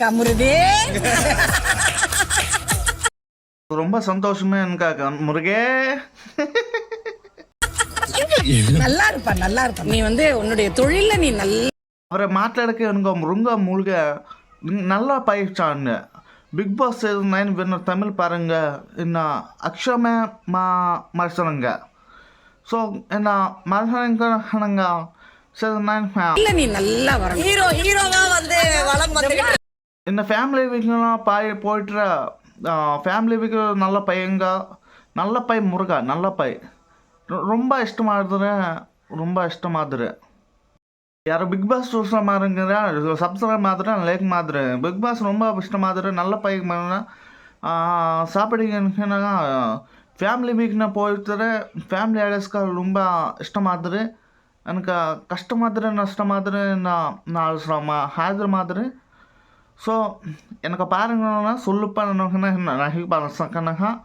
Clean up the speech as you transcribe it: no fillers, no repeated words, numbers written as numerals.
கமுருதே ரொம்ப சந்தோஷமே எனக்கு முருகே. நல்லா இருப்பா நல்லா இருப்பா. நீ உன்னுடைய தொழில நீ நல்ல அவரை మాట్లాడకే అనుకో முருங்கா மூழ்க நல்லா பயிற்சான்னு. Bigg Boss season 9 winner Tamil பாருங்க. இன்னும் அக்ஷமே மனுஷனுங்க. ஸோ என்ன மனுஷனுங்க சீசன் 9 இல்ல நீ நல்லா வர ஹீரோவா வளம் வந்து இந்த ஃபேமிலி வீக்கெலாம் போயிட்டு ஃபேமிಲಿ ವೀಕ್ நல்ல பையங்க, நல்ல பை முருகா, நல்ல பை ரொம்ப ಇಷ್ಟಮಾದ್ರೆ ಯಾರು ಬಿಗ್ ಬಾಸ್ చూసిన మారంగా సబ్స్క్రైబ్ మాత్రం లేక మాత్రం బిగ్ బాస్ ரொம்ப ఇష్టమాದ್ರೆ நல்ல பை சாப்பிடுங்க ஃபேமிலி வீக்ನ போயிಡ್ತಾರೆ. ஃபேமிಲಿ ஆடியன்ஸ்க்கு ரொம்ப ಇಷ್ಟಮಾದ್ರೆ எனக்கு கஷ்டமாதிரி நஷ்டமாதிரி நான் ஹாஜர் மாதிரி. ஸோ எனக்கு பாருங்கன்னா சொல்லுப்பா நான்